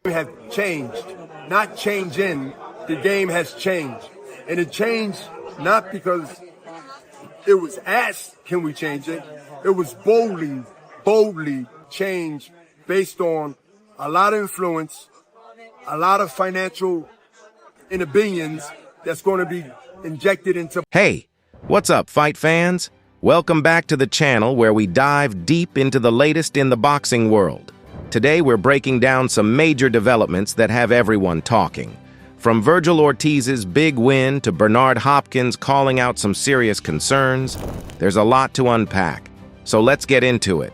have changed, not changing. The game has changed. And it changed not because it was asked, can we change it? It was boldly changed based on a lot of influence, a lot of financial billions that's going to be injected into. Hey, what's up, fight fans? Welcome back to the channel where we dive deep into the latest in the boxing world. Today we're breaking down some major developments that have everyone talking. From Vergil Ortiz's big win to Bernard Hopkins calling out some serious concerns, there's a lot to unpack. So let's get into it.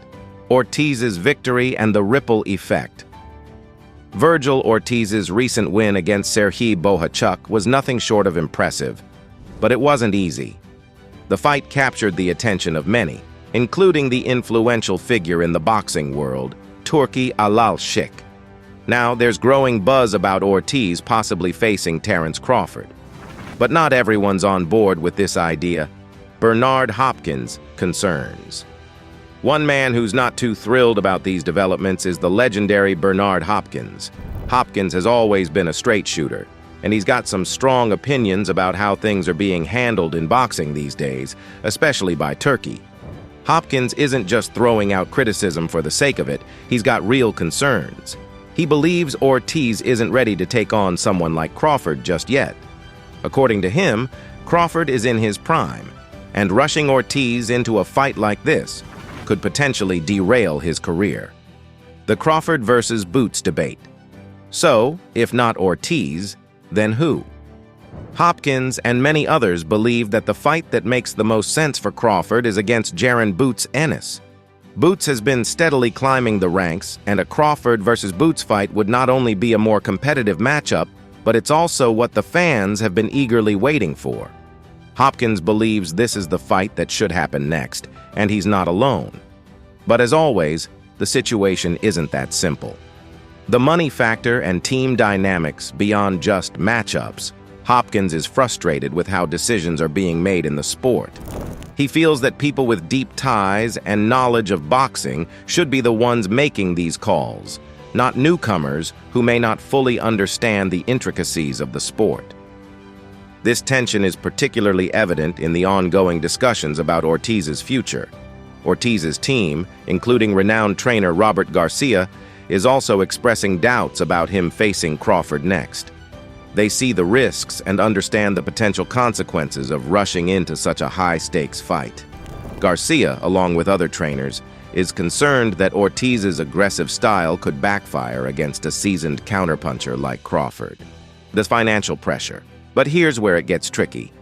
Ortiz's victory and the ripple effect. Vergil Ortiz's recent win against Serhiy Bohachuk was nothing short of impressive, but it wasn't easy. The fight captured the attention of many, including the influential figure in the boxing world, Turki Al-Sheikh. Now, there's growing buzz about Ortiz possibly facing Terence Crawford. But not everyone's on board with this idea. Bernard Hopkins concerns. One man who's not too thrilled about these developments is the legendary Bernard Hopkins. Hopkins has always been a straight shooter, and he's got some strong opinions about how things are being handled in boxing these days, especially by Turki. Hopkins isn't just throwing out criticism for the sake of it, he's got real concerns. He believes Ortiz isn't ready to take on someone like Crawford just yet. According to him, Crawford is in his prime, and rushing Ortiz into a fight like this could potentially derail his career. The Crawford versus Boots debate. So, if not Ortiz, then who? Hopkins and many others believe that the fight that makes the most sense for Crawford is against Jaron "Boots" Ennis. Boots has been steadily climbing the ranks, and a Crawford versus Boots fight would not only be a more competitive matchup, but it's also what the fans have been eagerly waiting for. Hopkins believes this is the fight that should happen next, and he's not alone. But as always, the situation isn't that simple. The money factor and team dynamics beyond just matchups. Hopkins is frustrated with how decisions are being made in the sport. He feels that people with deep ties and knowledge of boxing should be the ones making these calls, not newcomers who may not fully understand the intricacies of the sport. This tension is particularly evident in the ongoing discussions about Ortiz's future. Ortiz's team, including renowned trainer Robert Garcia, is also expressing doubts about him facing Crawford next. They see the risks and understand the potential consequences of rushing into such a high-stakes fight. Garcia, along with other trainers, is concerned that Ortiz's aggressive style could backfire against a seasoned counterpuncher like Crawford. There's financial pressure, but here's where it gets tricky.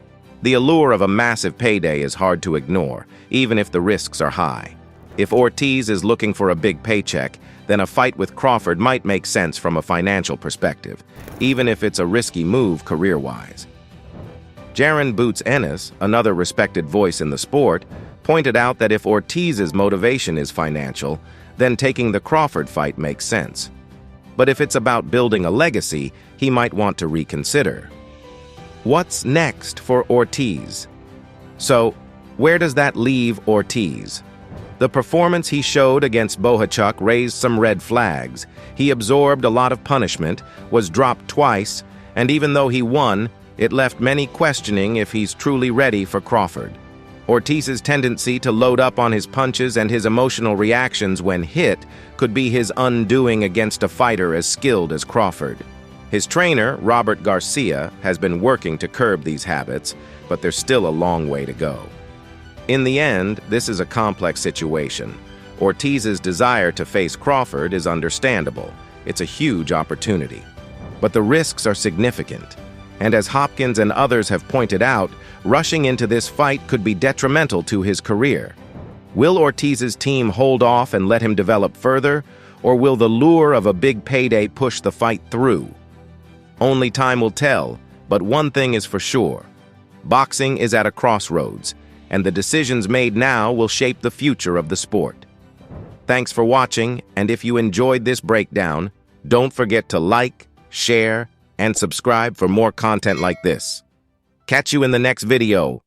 The allure of a massive payday is hard to ignore, even if the risks are high. If Ortiz is looking for a big paycheck, then a fight with Crawford might make sense from a financial perspective, even if it's a risky move career-wise. Jaron "Boots" Ennis, another respected voice in the sport, pointed out that if Ortiz's motivation is financial, then taking the Crawford fight makes sense. But if it's about building a legacy, he might want to reconsider. What's next for Ortiz? So, where does that leave Ortiz? The performance he showed against Bohachuk raised some red flags. He absorbed a lot of punishment, was dropped twice, and even though he won, it left many questioning if he's truly ready for Crawford. Ortiz's tendency to load up on his punches and his emotional reactions when hit could be his undoing against a fighter as skilled as Crawford. His trainer, Robert Garcia, has been working to curb these habits, but there's still a long way to go. In the end, this is a complex situation. Ortiz's desire to face Crawford is understandable. It's a huge opportunity. But the risks are significant. And as Hopkins and others have pointed out, rushing into this fight could be detrimental to his career. Will Ortiz's team hold off and let him develop further, or will the lure of a big payday push the fight through? Only time will tell, but one thing is for sure. Boxing is at a crossroads, and the decisions made now will shape the future of the sport. Thanks for watching, and if you enjoyed this breakdown, don't forget to like, share, and subscribe for more content like this. Catch you in the next video.